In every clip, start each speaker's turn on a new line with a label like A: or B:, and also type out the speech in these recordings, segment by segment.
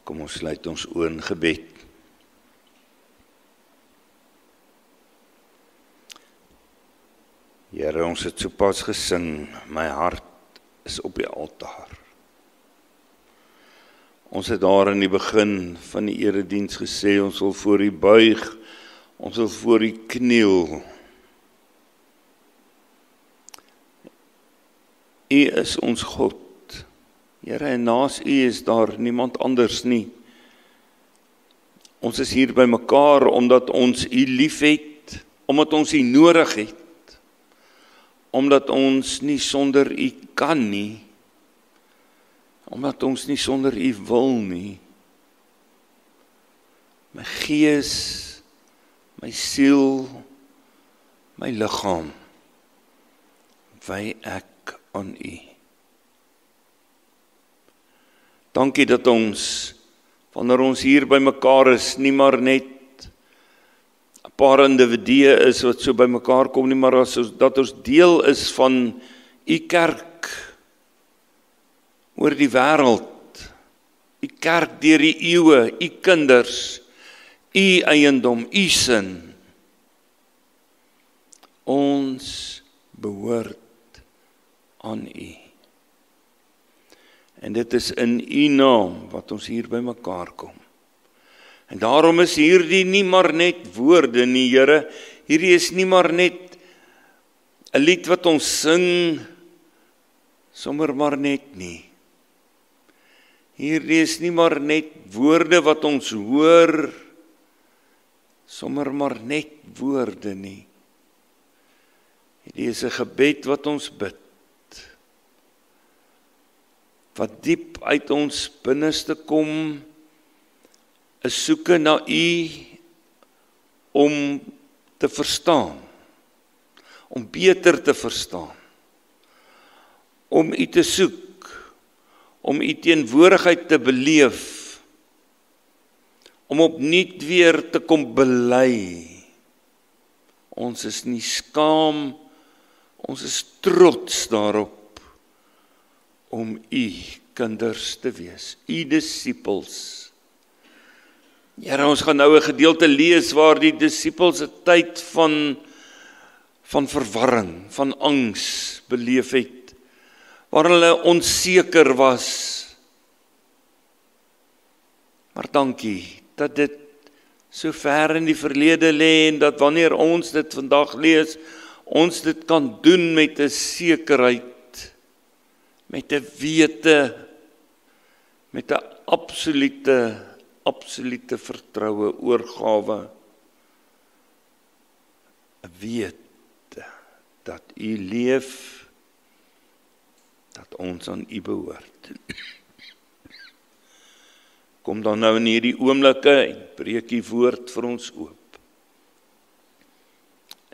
A: Kom ons sluit ons oë in gebed. Here, ons het sopas gesing, my hart is op die altaar. Ons het daar in die begin van die erediens gesê, ons wil voor U buig, ons wil voor U kniel. U is ons God. Here, en naas U is daar niemand anders nie. Ons is hier by mekaar omdat ons U lief het, omdat ons U nodig het, omdat ons nie sonder U kan nie, omdat ons nie sonder U wil nie. My gees, my siel, my liggaam, wy ek aan U. Dankie dat ons, wanneer ons hier by mekaar is, nie maar net 'n paar individue is wat so by mekaar kom nie, maar dat ons deel is van U kerk oor die wêreld, U kerk deur die eeue, U kinders, U eiendom, U sin. Ons behoort aan U. En dit is in U naam wat ons hier by mekaar kom. En daarom is hierdie nie maar net woorde nie, Here. Hierdie is nie maar net 'n lied wat ons sing, sommer maar net nie. Hierdie is nie maar net woorde wat ons hoor, sommer maar net woorde nie. Hierdie is 'n gebed wat ons bid, wat diep uit ons binneste kom, 'n soeke na U om te verstaan, om beter te verstaan, om U te soek, om U teenwoordigheid te beleef, om opnuut weer te kom bely. Ons is nie skaam, ons is trots daarop, om U kinders te wees, U disippels. Here, ons gaan nou 'n gedeelte lees waar die disippels 'n tyd van verwarring, van angs beleef het, waar hulle onseker was. Maar dankie dat dit so ver in die verlede lê en dat wanneer ons dit vandag lees, ons dit kan doen met 'n sekerheid, met 'n wete, met 'n absolute vertroue, oorgawe, 'n wete dat U leef, dat ons aan U behoort. Kom dan nou in hierdie oomblikke en breek U woord vir ons oop.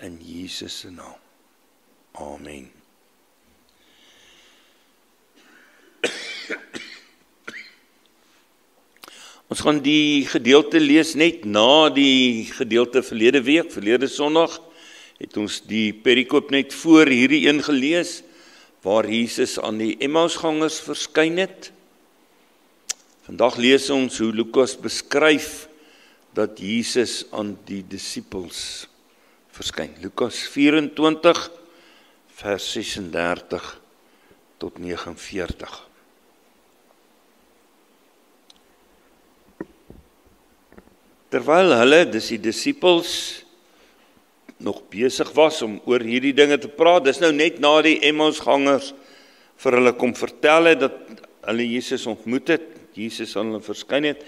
A: In Jesus se naam. Amen. Ons gaan die gedeelte lees net na die gedeelte verlede Sondag, het ons die perikoop net voor hierdie een gelees, waar Jesus aan die Emmausgangers verskyn het. Vandag lees ons hoe Lukas beskryf dat Jesus aan die disippels verskyn. Lukas 24, vers 36 tot 49. Terwyl hulle, dis die disippels, nog besig was om oor hierdie dinge te praat, dis nou net na die Emmausgangers vir hulle kom vertel het, dat hulle Jesus ontmoet het, Jesus aan hulle verskyn het.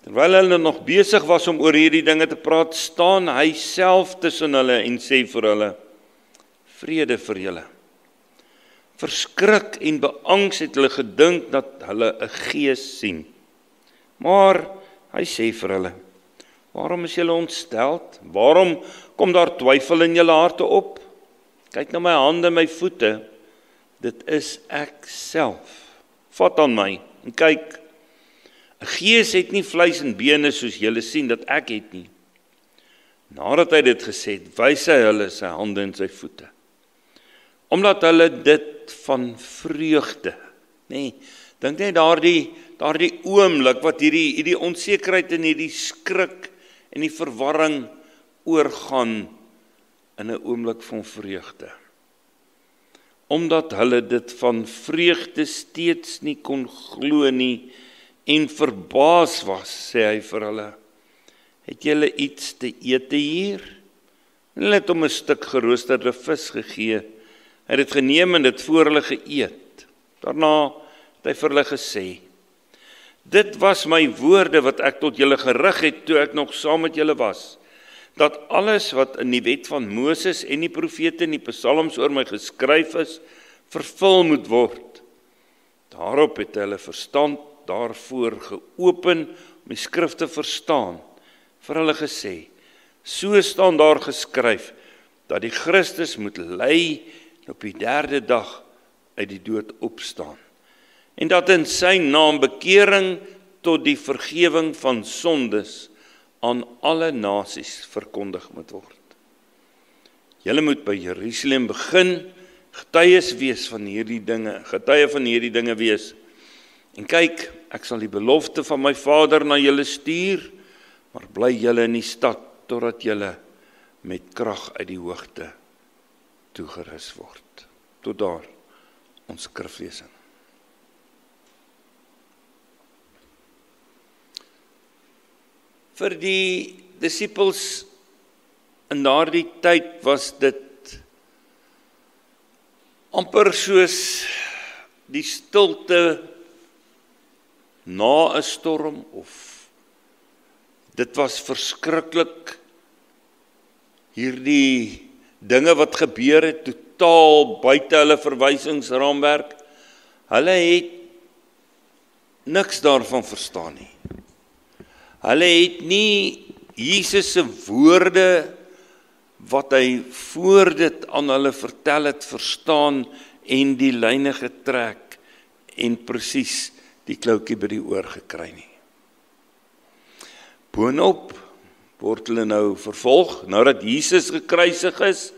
A: Terwyl hulle nog besig was om oor hierdie dinge te praat, staan hy self tussen hulle en sê vir hulle, vrede vir julle. Verskrik en beangs het hulle gedink dat hulle 'n gees sien. Maar hy sê vir hulle, waarom is julle ontsteld? Waarom kom daar twyfel in julle harte op? Kyk na my hande en my voete. Dit is ek self. Vat aan my en kyk. 'n Gees het nie vleis en bene soos julle sien dat ek het nie. Nadat hy dit gesê het, wys hy hulle sy hande en sy voete. Omdat hulle dit van vreugde, dink net daardie daardie oomblik wat hierdie onsekerheid en hierdie skrik en die verwarring oorgaan in 'n oomblik van vreugde. Omdat hulle dit van vreugde steeds nie kon glo nie en verbaas was, sê hy vir hulle, het julle iets te ete hier? Hulle het hom 'n stuk geroosterde vis gegee. Hy het dit geneem en dit voor hulle geëet. Daarna het hy vir hulle gesê, dit was my woorde wat ek tot julle gerig het toe ek nog saam met julle was, dat alles wat in die wet van Moses en die profete en die psalms oor my geskryf is, vervul moet word. Daarop het hulle verstand daarvoor geopen om die skrif te verstaan, vir hulle gesê, so staan daar geskryf, dat die Christus moet ly en op die 3de dag uit die dood opstaan, en dat in sy naam bekering tot die vergewing van sondes aan alle nasies verkondig moet word. Julle moet by Jerusalem begin, getuie van hierdie dinge wees. En kyk, ek sal die belofte van my Vader na julle stuur, maar bly julle in die stad, totdat julle met krag uit die hoogte toegerus word. Tot daar, ons skriflesing. Vir die disippels in daardie tyd was dit amper soos die stilte na 'n storm, of dit was verskriklik, hierdie dinge wat gebeur het, totaal buite hulle verwysingsraamwerk. Hulle het niks daarvan verstaan nie. Hulle het nie Jesus se woorde wat hy voor dit aan hulle vertel het verstaan en die lyne getrek en presies die kloutjie by die oor gekry nie. Boonop word hulle nou vervolg, nou dat Jesus gekruisig is,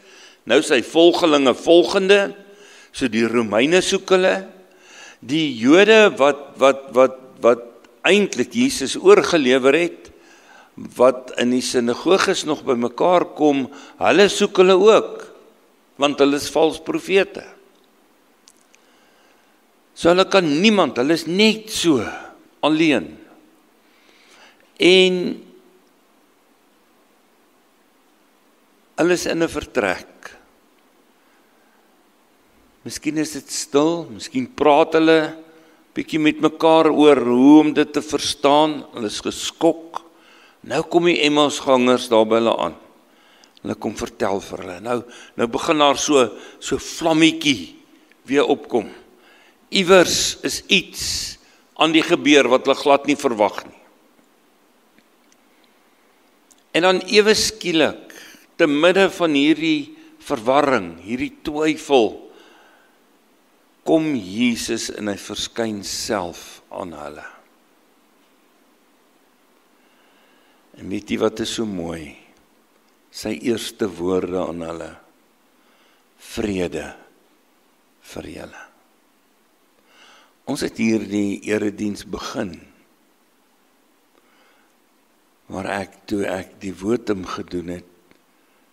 A: nou sy volgelinge volgende, so die Romeine soek hulle, die Jode wat eintlik Jesus oorgelewer het, wat in die sinagoges nog by mekaar kom, hulle soek hulle ook, want hulle is vals profete. So hulle kan niemand, hulle is net so alleen. En hulle is in 'n vertrek. Miskien is dit stil, miskien praat hulle bietjie met mekaar oor hoe om dit te verstaan. Hulle is geskok. Nou kom die Emmausgangers daar by hulle aan. Hulle kom vertel vir hulle. Nou begin daar so vlammetjie weer opkom. Iewers is iets aan die gebeur wat hulle glad nie verwag nie. En dan ewe skielik, te midde van hierdie verwarring, hierdie twyfel, kom Jesus en hy verskyn self aan hulle. En weet jy wat is so mooi? Sy eerste woorde aan hulle, vrede vir julle. Ons het hier die erediens begin, waar toe ek die wotum gedoen het,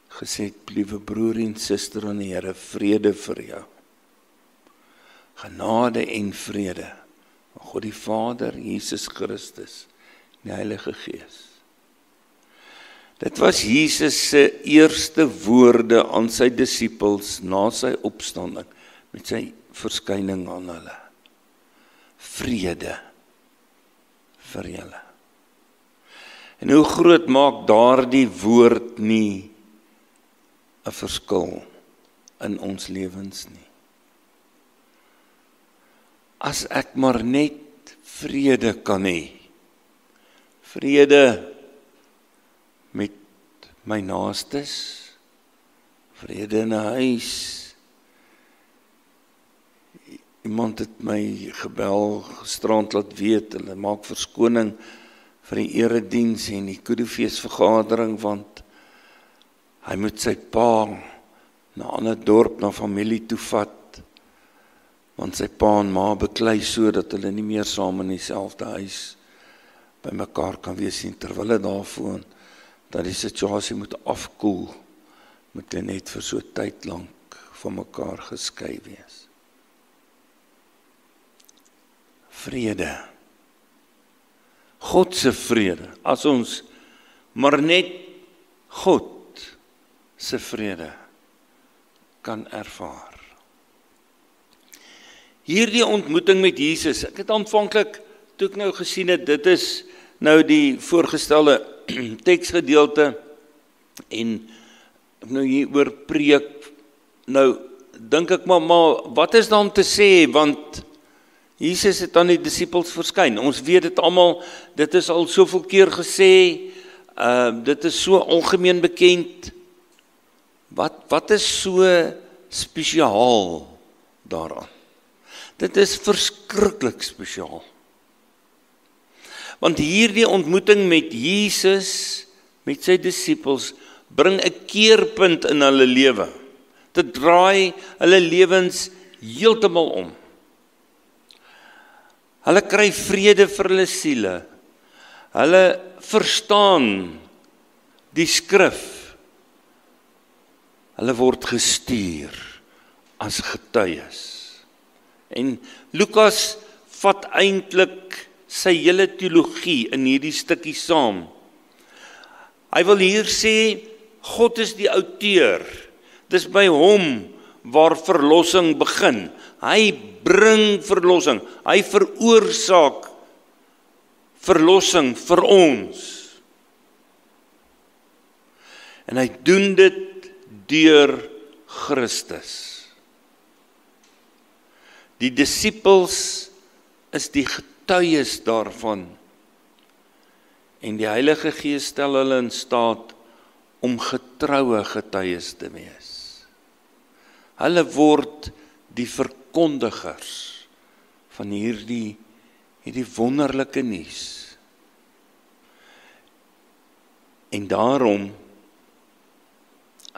A: gesê het, liewe broer en suster aan die Here, vrede vir jou. Genade en vrede van God die Vader, Jesus Christus, en die Heilige Gees. Dit was Jesus se eerste woorde aan sy disippels na sy opstanding, met sy verskyning aan hulle. Vrede vir julle. En hoe groot maak daardie woord nie 'n verskil in ons lewens nie? As ek maar net vrede kan hê, vrede met my naastes, vrede in 'n huis. Iemand het my gebel gisterand laat weet, hulle maak verskoning vir die erediens en die Koedefeesvergadering, want hy moet sy pa na 'n ander dorp, na familie toe vat, want sy pa en ma beklei so dat hulle nie meer saam in dieselfde huis by mekaar kan wees nie, terwyl hulle daarvoor dat die situasie moet afkoel, moet hulle net vir so tyd lank van mekaar geskei wees. Vrede. God se vrede, as ons maar net God se vrede kan ervaar. Hierdie ontmoeting met Jesus, ek het aanvanklik, toe ek nou gesien het, dit is nou die voorgestelde teksgedeelte, en nou hier oor preek, nou dink ek maar wat is daar om te sê, want Jesus het aan die disippels verskyn. Ons weet dit almal, dit is al soveel keer gesê, dit is so algemeen bekend. Wat is so spesiaal daaraan? Dit is verskriklik spesiaal. Want hierdie ontmoeting met Jesus, met sy disippels, bring 'n keerpunt in hulle lewe. Dit draai hulle lewens heeltemal om. Hulle kry vrede vir hulle siele. Hulle verstaan die skrif. Hulle word gestuur as getuies. En Lukas vat eintlik sy hele teologie in hierdie stukkie saam. Hy wil hier sê, God is die outeur. Dis by hom waar verlossing begin. Hy bring verlossing. Hy veroorsaak verlossing vir ons. En hy doen dit deur Christus. Die disippels is die getuies daarvan. En die Heilige Gees stel hulle in staat om getroue getuies te wees. Hulle word die verkondigers van hierdie wonderlike nuus. En daarom,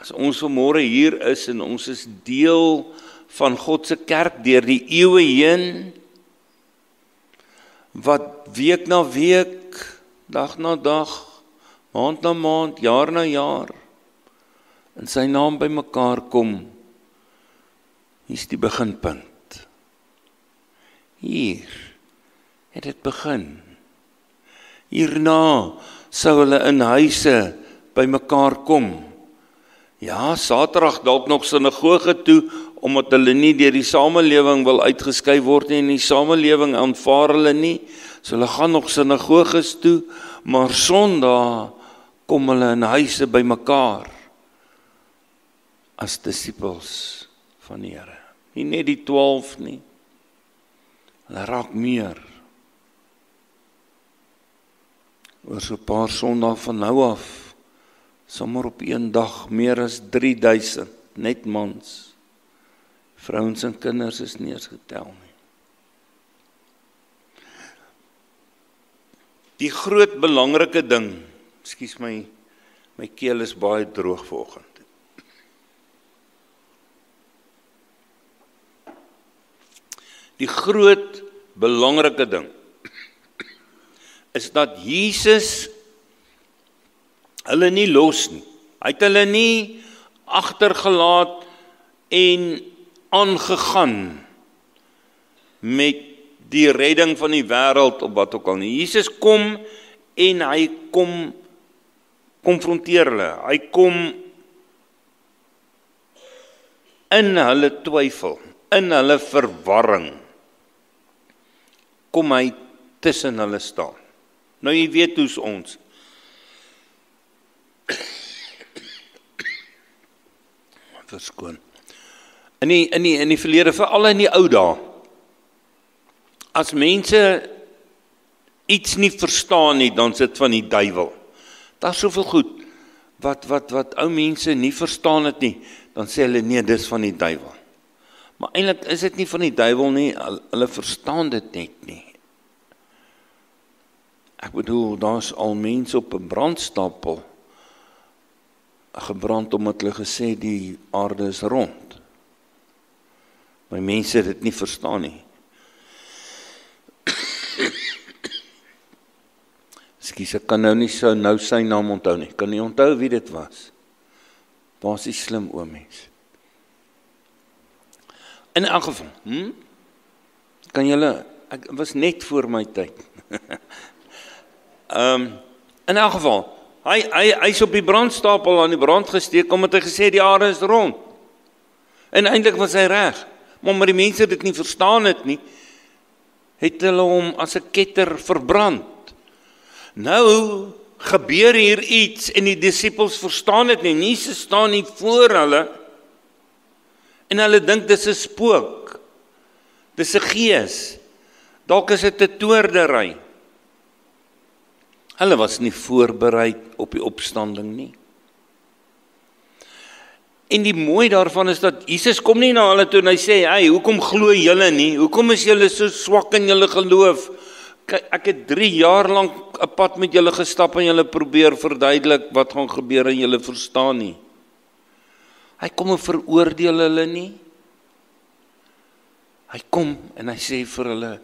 A: as ons vanmôre hier is en ons is deel van God se kerk deur die eeue heen, wat week na week, dag na dag, maand na maand, jaar na jaar, in sy naam by mekaar kom, hier is die beginpunt. Hier het dit begin. Hierna sou hulle in huise by mekaar kom. Ja, Saterdag dalk nog sinagoge toe, omdat hulle nie deur die samelewing wil uitgeskei word nie, en die samelewing aanvaar hulle nie, so hulle gaan nog sinagoges toe, maar Sondag kom hulle in huise by mekaar, as disippels van die Here. Nie net die 12 nie, hulle raak meer. Oor so 'n paar Sondae van nou af, sommer op een dag meer as 3000, net mans. Vrouens en kinders is nie eens getel nie. Die groot belangrike ding, ekskuus my keel is baie droog vanoggend. Die groot belangrike ding is dat Jesus hulle nie los nie. Hy het hulle nie agtergelaat en aangegaan met die redding van die wêreld of wat ook al nie. Jesus kom en hy kom konfronteer hulle. Hy kom in hulle twyfel, in hulle verwarring. Kom hy tussen hulle staan. Nou jy weet hoe's ons. Verskoon. In die verlede, veral in die ou dae, as mense iets nie verstaan nie, dan is dit van die duiwel. Daar's soveel goed wat ou mense nie verstaan het nie, dan sê hulle nee, dis van die duiwel. Maar eintlik is dit nie van die duiwel nie, hulle verstaan dit net nie. Ek bedoel, daar's al mense op 'n brandstapel gebrand omdat hulle gesê die aarde is rond. My mense dit nie verstaan nie. Ekskuus, ek kan nou nie nou sy naam onthou nie. Kan nie onthou wie dit was. Was die slim oom mens. In elk geval, kan julle, ek was net voor my tyd. In elk geval, hy's op die brandstapel aan die brand gesteek, omdat hy gesê die aarde is rond. En eintlik was hy reg, maar die mense dit nie verstaan het nie, het hulle hom as 'n ketter verbrand. Nou gebeur hier iets en die disippels verstaan dit nie. Jesus staan nie voor hulle en hulle dink dis 'n spook. Dis 'n gees. Dalk is dit 'n toordery. Hulle was nie voorberei op die opstanding nie. En die mooi daarvan is dat Jesus kom nie na hulle toe en hy sê, "Hey, hoekom glo julle nie? Hoekom is julle so swak in julle geloof? Ek het 3 jaar lank 'n pad met julle gestap en julle probeer verduidelik wat gaan gebeur en julle verstaan nie." Hy kom en veroordeel hulle nie. Hy kom en hy sê vir hulle,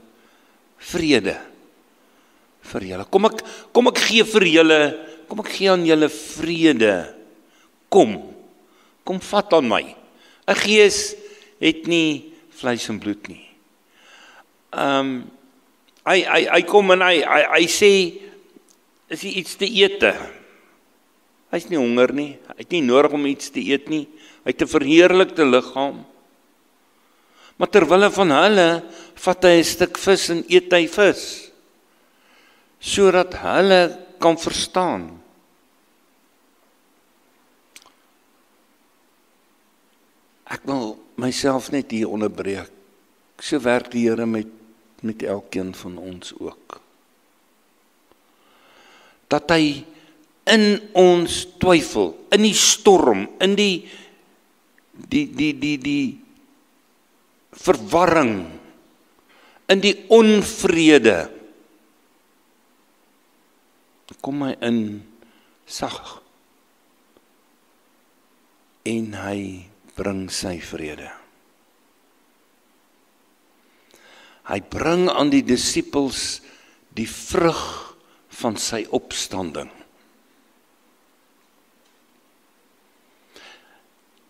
A: vrede vir julle. Kom ek gee vir julle, kom ek gee aan julle vrede. Kom vat aan my. 'n Gees het nie vleis en bloed nie. Hy kom en hy sê, is hy iets te ete? Hy's nie honger nie, hy het nie nodig om iets te eet nie, hy het 'n verheerlikte liggaam. Maar terwille van hulle, vat hy 'n stuk vis en eet hy vis, sodat hulle kan verstaan. Ek wil myself net hier onderbreek. So werk die Here met elkeen van ons ook. Dat hy in ons twyfel, in die storm, in die verwarring, in die onvrede, kom hy in sag en hy bring sy vrede. Hy bring aan die disippels die vrug van sy opstanding.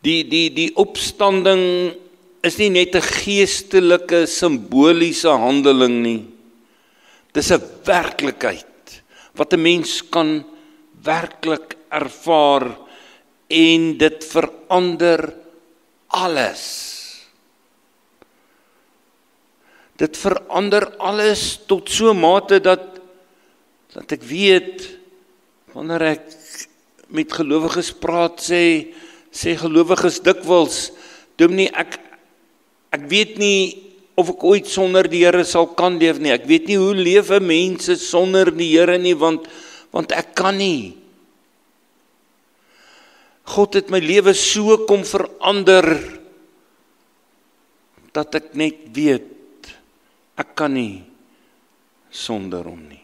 A: Die opstanding is nie net 'n geestelike, simboliese handeling nie. Dis 'n werklikheid wat 'n mens kan werklik ervaar en dit verander alles. Dit verander alles tot so 'n mate dat ek weet, wanneer ek met gelowiges praat, sê gelowiges dikwels, Dominee, ek weet nie of ek ooit sonder die Here sal kan leef nie. Ek weet nie hoe lewe mense sonder die Here nie, want ek kan nie. God het my lewe so kom verander, dat ek net weet, ek kan nie sonder hom nie.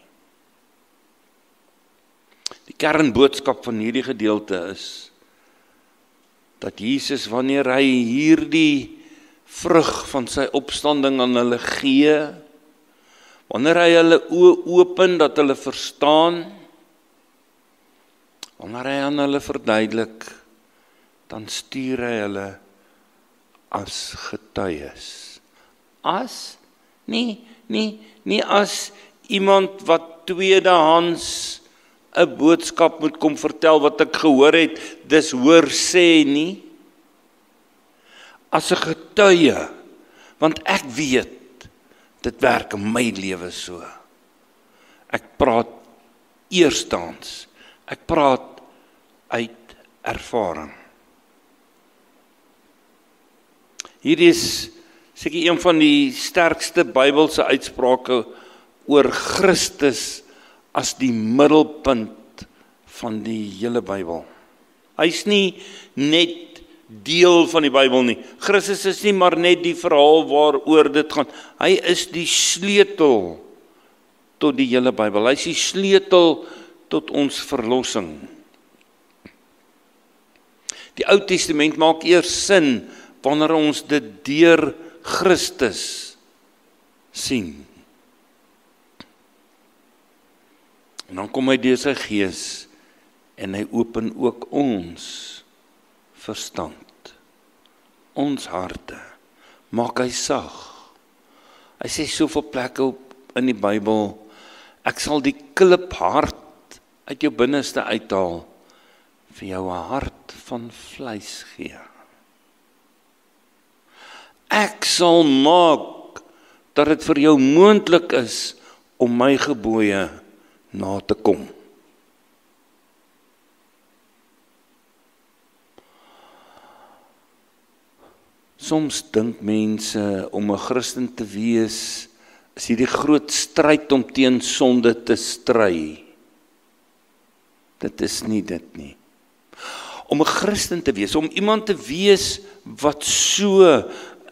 A: Die kernboodskap van hierdie gedeelte is, dat Jesus, wanneer hy hierdie vrug van sy opstanding aan hulle gee, wanneer hy hulle oë open, dat hulle verstaan, wanneer hy aan hulle verduidelik, dan stuur hy hulle as getuies. Nie as iemand wat tweedehands 'n boodskap moet kom vertel wat ek gehoor het, dis hoor sê nie. As 'n getuie, want ek weet, dit werk in my lewe so. Ek praat eerstens, ek praat uit ervaring. Hier is seker een van die sterkste Bybelse uitsprake oor Christus as die middelpunt van die hele Bybel. Hy's nie net deel van die Bybel nie. Christus is nie maar net die verhaal waaroor dit gaan. Hy is die sleutel tot die hele Bybel. Hy is die sleutel tot ons verlossing. Die Ou Testament maak eers sin wanneer ons dit deur Christus sien. En dan kom hy deur sy Gees en hy open ook ons verstand, ons harte, maak hy sag. Hy sê soveel plekke in die Bybel, ek sal die kliphart uit jou binneste uithaal, vir jou 'n hart van vleis gee. Ek sal maak dat dit vir jou moontlik is om my gebooie na te kom. Soms dink mense om 'n Christen te wees, is hierdie groot stryd om teen sonde te stry. Dit is nie dit nie. Om 'n Christen te wees, om iemand te wees wat so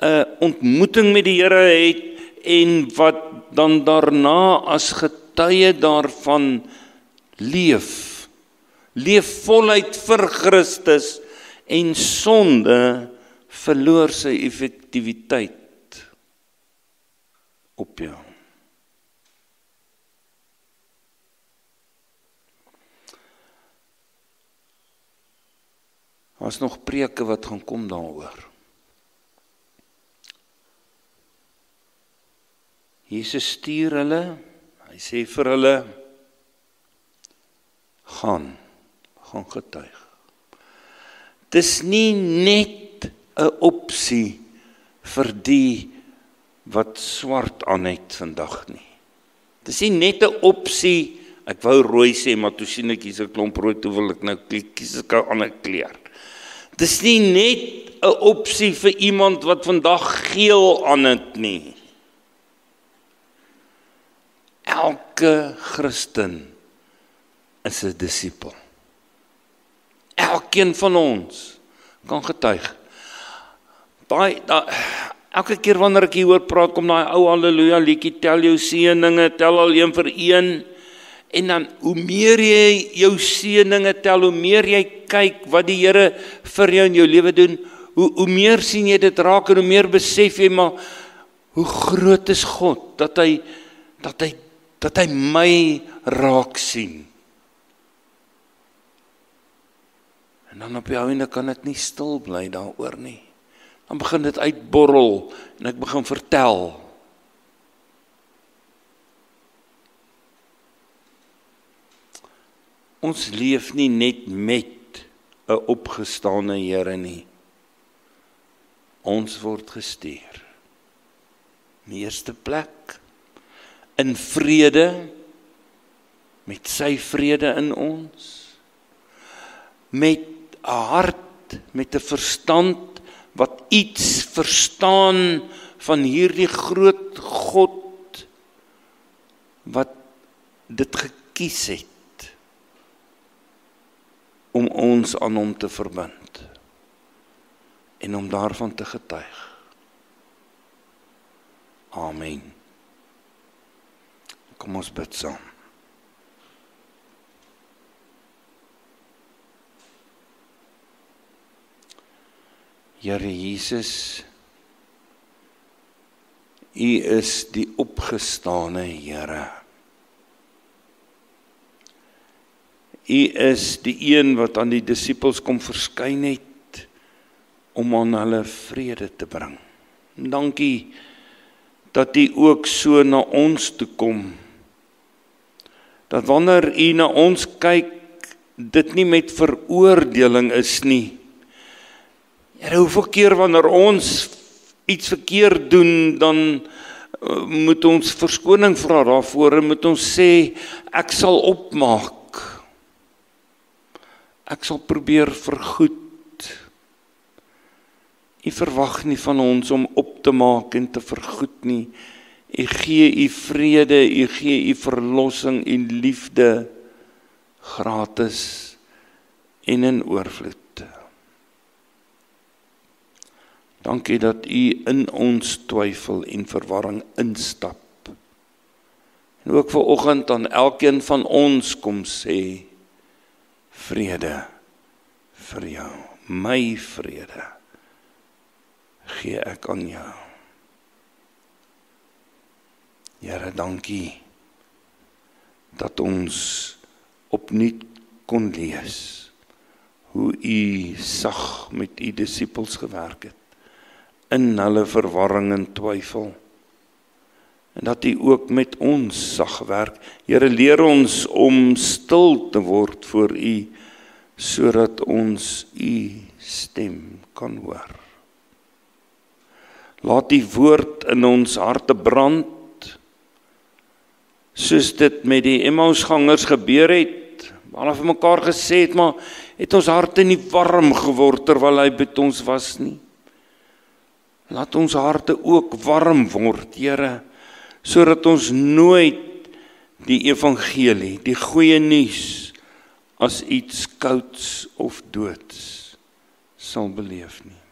A: 'n ontmoeting met die Here het en wat dan daarna as getuie daarvan leef voluit vir Christus en sonde verloor sy effektiwiteit op jou. Daar's nog preke wat gaan kom daaroor. Jesus stuur hulle, hy sê vir hulle, gaan getuig. Dis nie net 'n opsie vir die wat swart aan het vandag nie. Dis nie net 'n opsie, ek wou rooi sê, maar toe sien ek hier's 'n klomp rooi, toe wil ek nou kies 'n ander kleur. Dis nie net 'n opsie vir iemand wat vandag geel aan het nie. Elke Christen is 'n disipel. Elkeen van ons kan getuig. Elke keer wanneer ek hier hoor praat, kom daai ou halleluja liedjie, tel jou seëninge, tel al een vir een. En dan, hoe meer jy jou seëninge tel, hoe meer jy kyk wat die Here vir jou in jou lewe doen, hoe meer sien jy dit raak en hoe meer besef jy maar hoe groot is God dat hy my raak sien. En dan op die einde kan dit nie stil bly daaroor nie. Dan begin dit uitborrel en ek begin vertel. Ons leef nie net met 'n opgestane Here nie. Ons word gestuur. In die eerste plek in vrede, met sy vrede in ons, met 'n hart, met 'n verstand wat iets verstaan van hierdie groot God wat dit gekies het om ons aan hom te verbind en om daarvan te getuig. Amen. Kom ons bid saam. Here Jesus, U is die opgestane Here. U is die een wat aan die disippels kom verskyn het om aan hulle vrede te bring. Dankie dat U ook so na ons toe kom. Dat wanneer U na ons kyk, dit nie met veroordeling is nie. Here, hoeveel keer wanneer ons iets verkeerd doen, dan moet ons verskoning vra daarvoor en moet ons sê, ek sal opmaak. Ek sal probeer vergoed. U verwag nie van ons om op te maak en te vergoed nie. U gee U vrede, U gee U verlossing en liefde gratis en in oorvloed. Dankie dat U in ons twyfel en verwarring instap. En ook vanoggend aan elkeen van ons kom sê, vrede vir jou, my vrede gee ek aan jou. Here, dankie dat ons opnuut kon lees hoe u sag met u disippels gewerk het in hulle verwarring en twyfel. En dat u ook met ons sag werk. Here, leer ons om stil te word voor u, sodat ons u stem kan hoor. Laat die woord in ons harte brand, soos dit met die Emmausgangers gebeur het, hulle vir mekaar gesê het, maar het ons harte nie warm geword terwyl hy by ons was nie. Laat ons harte ook warm word, Here, sodat ons nooit die evangelie, die goeie nuus, as iets kouds of doods sal beleef nie.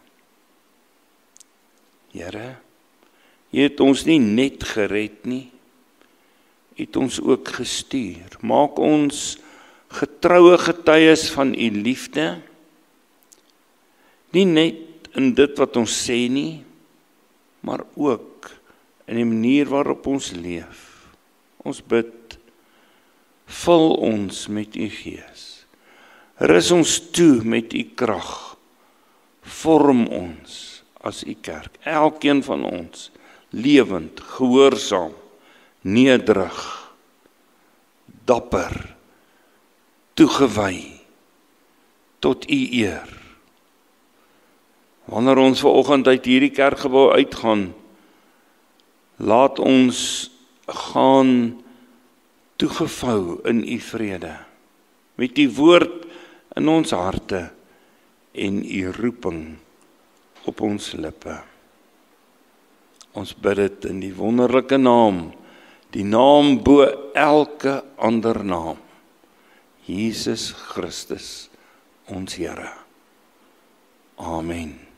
A: Here, u het ons nie net gered nie, u het ons ook gestuur. Maak ons getroue getuies van u liefde, nie net in dit wat ons sê nie, maar ook in die manier waarop ons leef. Ons bid, vul ons met u Gees. Rus ons toe met u krag. Vorm ons as u kerk. Elkeen van ons, lewend, gehoorsaam, nederig, dapper, toegewy, tot u eer. Wanneer ons vanoggend uit hierdie kerkgebou uitgaan, laat ons gaan toegevou in u vrede, met u woord in ons harte en u roeping op ons lippe. Ons bid dit in die wonderlike naam, die naam bo elke ander naam, Jesus Christus, ons Here. Amen.